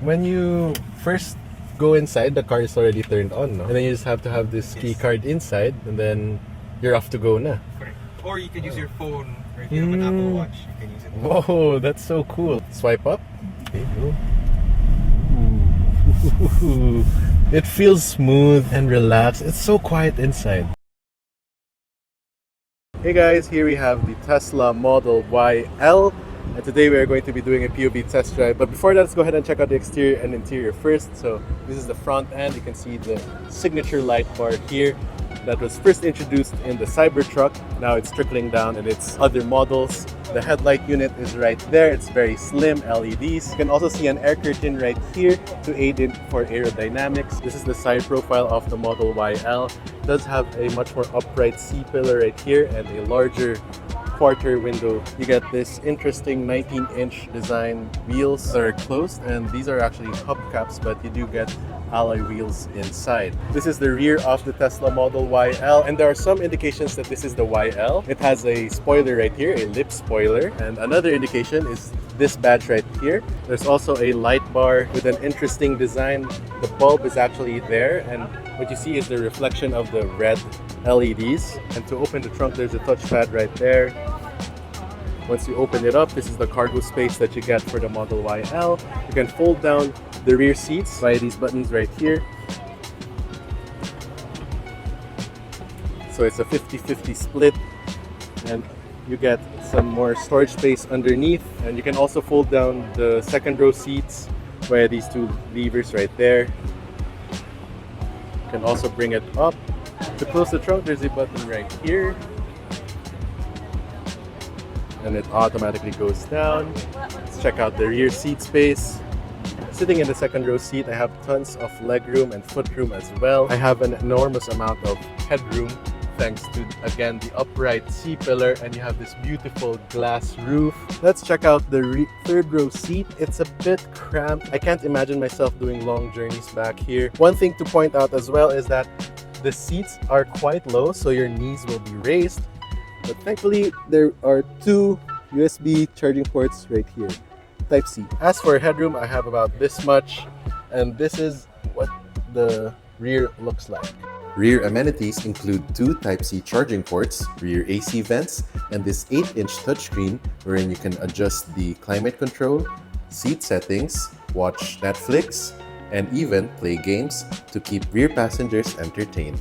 When you first go inside, the car is already turned on, no? And then you just have to have this key card inside, and then you're off to go na. Correct. Or you can use your phone, or if you have an Apple Watch, you can use it. Whoa, that's so cool. Swipe up. Okay, go. Ooh. It feels smooth and relaxed. It's so quiet inside. Hey guys, here we have the Tesla Model YL, and today we are going to be doing a POV test drive. But before that, let's go ahead and check out the exterior and interior first. So this is the front end. You can see the signature light bar here that was first introduced in the Cybertruck. Now it's trickling down in its other models. The headlight unit is right there. It's very slim LEDs. You can also see an air curtain right here to aid in for aerodynamics. This is the side profile of the Model YL. It does have a much more upright C-pillar right here and a larger quarter window. You get this interesting 19-inch design wheels that are closed, and these are actually hubcaps, but you do get alloy wheels inside. This is the rear of the Tesla Model YL, and there are some indications that this is the YL. It has a spoiler right here, a lip spoiler, and another indication is this badge right here. There's also a light bar with an interesting design. The bulb is actually there, and what you see is the reflection of the red LEDs. And to open the trunk, there's a touchpad right there. Once you open it up, this is the cargo space that you get for the Model YL. You can fold down the rear seats via these buttons right here. So it's a 50-50 split, and you get some more storage space underneath. And you can also fold down the second row seats via these two levers right there. You can also bring it up. To close the trunk, there's a button right here, and it automatically goes down. Let's check out the rear seat space. Sitting in the second row seat, I have tons of leg room and foot room as well. I have an enormous amount of headroom thanks to, again, the upright C-pillar, and you have this beautiful glass roof. Let's check out the third row seat. It's a bit cramped. I can't imagine myself doing long journeys back here. One thing to point out as well is that the seats are quite low, so your knees will be raised. But thankfully, there are two USB charging ports right here, Type-C. As for headroom, I have about this much, and this is what the rear looks like. Rear amenities include two Type-C charging ports, rear AC vents, and this 8-inch touchscreen wherein you can adjust the climate control, seat settings, watch Netflix, and even play games to keep rear passengers entertained.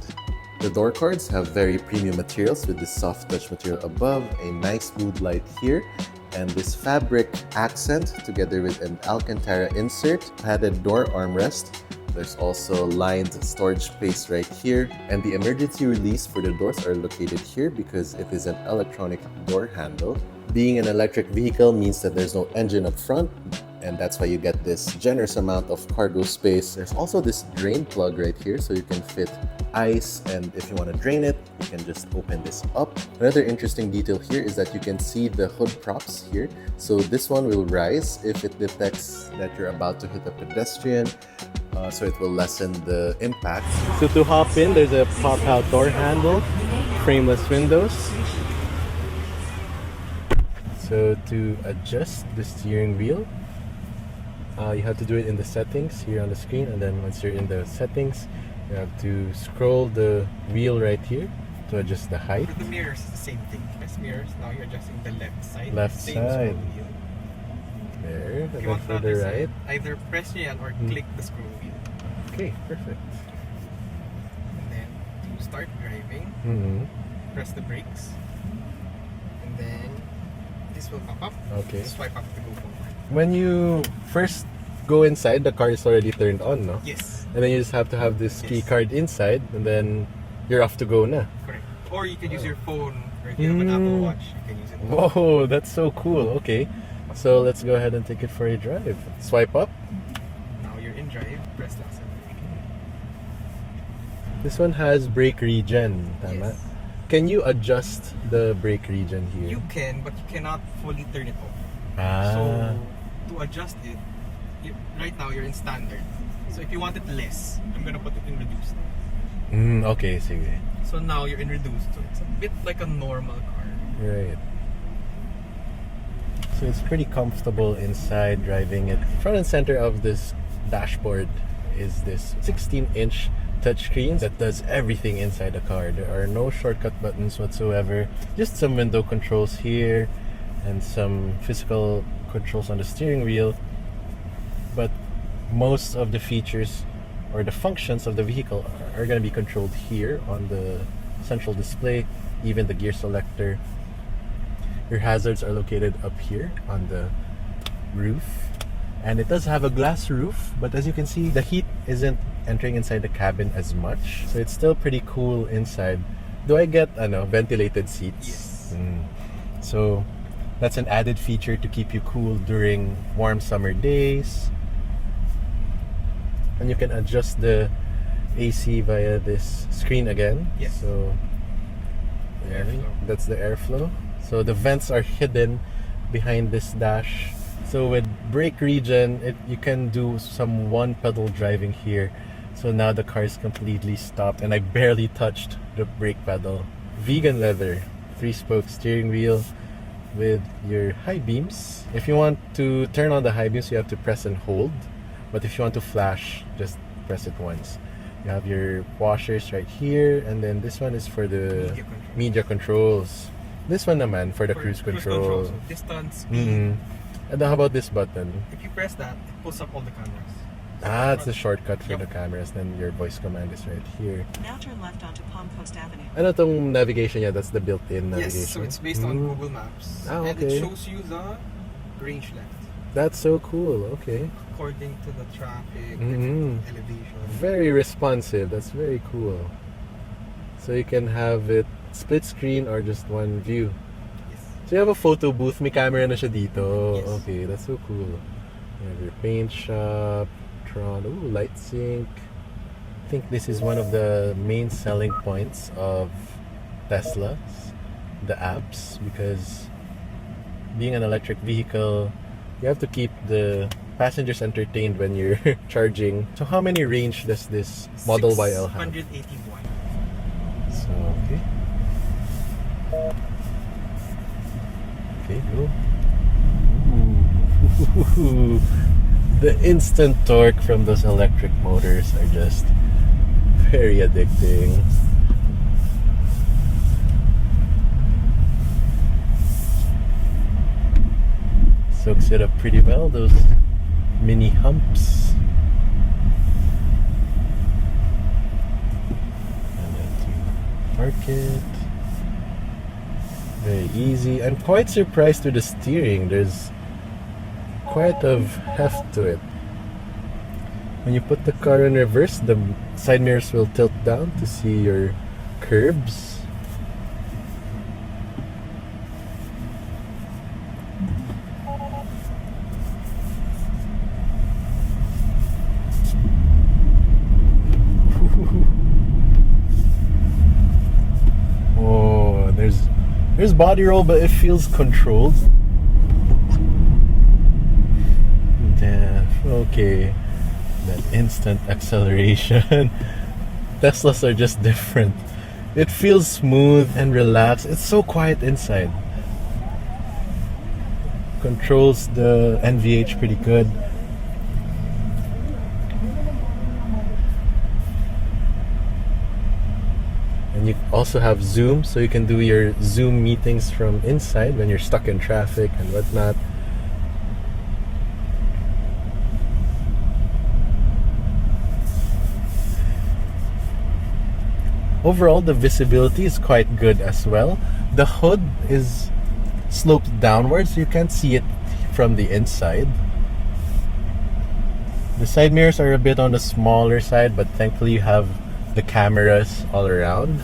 The door cards have very premium materials with this soft touch material above, a nice smooth light here, and this fabric accent together with an Alcantara insert, padded door armrest. There's also lined storage space right here, and the emergency release for the doors are located here because it is an electronic door handle. Being an electric vehicle means that there's no engine up front, and that's why you get this generous amount of cargo space. There's also this drain plug right here, so you can fit ice, and if you want to drain it, you can just open this up. Another interesting detail here is that you can see the hood props here. So this one will rise if it detects that you're about to hit a pedestrian, so it will lessen the impact. So to hop in, there's a pop-out door handle, frameless windows. So to adjust the steering wheel, you have to do it in the settings here on the screen, and then once you're in the settings, you have to scroll the wheel right here to adjust the height. For the mirrors, it's the same thing. Press mirrors, now you're adjusting the left side. Left same side. scroll wheel. There, and If you then want for the the other right. side, either press yan or click the scroll wheel. Okay, perfect. And then to start driving, press the brakes. And then this will pop up. Okay. Swipe up to go forward. When you first go inside, the car is already turned on, no? Yes. And then you just have to have this key Yes. card inside, and then you're off to go na. Correct. Or you can use your phone, or if you have an Apple Watch, you can use it. Whoa, that's so cool. Okay, so let's go ahead and take it for a drive. Swipe up. Now you're in drive, press the accelerator. This one has brake regen, tama? Yes. Can you adjust the brake regen here? You can, but you cannot fully turn it off. Ah. So to adjust it, right now you're in standard. So if you want it less, I'm gonna put it in reduced. Okay, sige. So now you're in reduced. So it's a bit like a normal car. Right. So it's pretty comfortable inside, driving it front and center of this dashboard is this 16-inch touchscreen that does everything inside the car. There are no shortcut buttons whatsoever, just some window controls here and some physical controls on the steering wheel. But most of the features or the functions of the vehicle are going to be controlled here on the central display, even the gear selector. Your hazards are located up here on the roof. And it does have a glass roof, but as you can see, the heat isn't entering inside the cabin as much. So it's still pretty cool inside. Do I get ventilated seats? Yes. So that's an added feature to keep you cool during warm summer days. And you can adjust the AC via this screen again. Yes. So Airflow. that's the airflow. So the vents are hidden behind this dash. So with brake regen, you can do some one pedal driving here. So now the car is completely stopped and I barely touched the brake pedal. Vegan leather, 3-spoke steering wheel with your high beams. If you want to turn on the high beams, you have to press and hold. But if you want to flash, just press it once. You have your washers right here, and then this one is for the media controls. This one naman for the cruise control. So distance, speed. And how about this button? If you press that, it pulls up all the cameras. It's the shortcut for the cameras. Then your voice command is right here. Now turn left onto Palm Coast Avenue. Ano tong navigation niya? That's the built-in navigation. Yes, so it's based on Google Maps. Ah, And okay. it shows you the range left That's so cool. Okay. according to the traffic, elevation. Very responsive. That's very cool. So you can have it split screen or just one view. Yes. So you have a photo booth. May camera na siya dito. Yes. Okay, that's so cool. You have your paint shop, Tron, light sync. I think this is one of the main selling points of Teslas, the apps, because being an electric vehicle, you have to keep the passengers entertained when you're charging. So how many range does this Model YL have? 681. So, okay. Okay, go. Ooh. The instant torque from those electric motors are just very addicting. Soaks it up pretty well, those mini humps. And then to park it. Very easy. I'm quite surprised with the steering. There's quite of heft to it. When you put the car in reverse, the side mirrors will tilt down to see your curbs. Oh, there's body roll, but it feels controlled. Damn, okay. That instant acceleration. Teslas are just different. It feels smooth and relaxed. It's so quiet inside. Controls the NVH pretty good. And you also have Zoom, so you can do your Zoom meetings from inside when you're stuck in traffic and whatnot. Overall, the visibility is quite good as well. The hood is sloped downwards, so you can't see it from the inside. The side mirrors are a bit on the smaller side, but thankfully you have the cameras all around.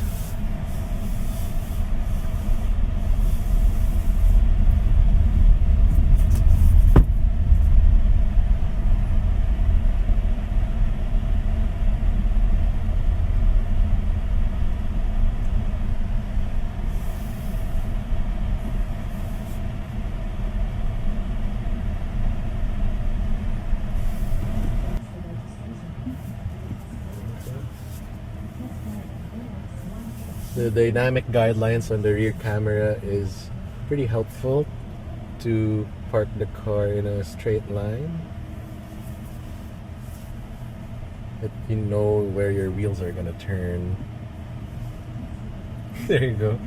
The dynamic guidelines on the rear camera is pretty helpful to park the car in a straight line. that you know where your wheels are gonna turn. There you go.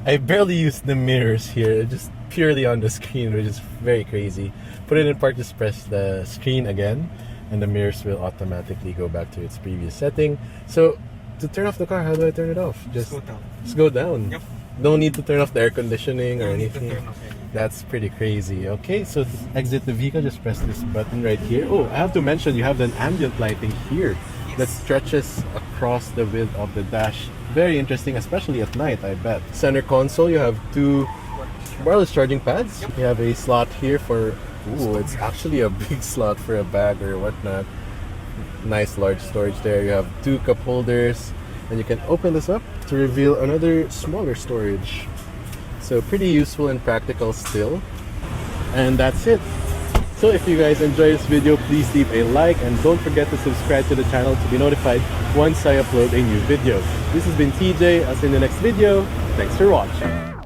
I barely use the mirrors here, just purely on the screen, which is very crazy. Put it in park, just press the screen again, and the mirrors will automatically go back to its previous setting. So, to turn off the car, how do I turn it off? Just go down. Just go down. Yep. No need to turn off the air conditioning or No need to anything. turn off anything. That's pretty crazy. Okay, so to exit the vehicle, just press this button right here. Oh, I have to mention you have an ambient lighting here that stretches across the width of the dash. Very interesting, especially at night, I bet. Center console, you have two wireless charging pads. You have a slot here for, ooh, it's actually a big slot for a bag or whatnot. Nice large storage there. You have two cup holders, and you can open this up to reveal another smaller storage. So pretty useful and practical still. And that's it. So if you guys enjoyed this video, please leave a like and don't forget to subscribe to the channel to be notified once I upload a new video. This has been TJ. I'll see you in the next video. Thanks for watching.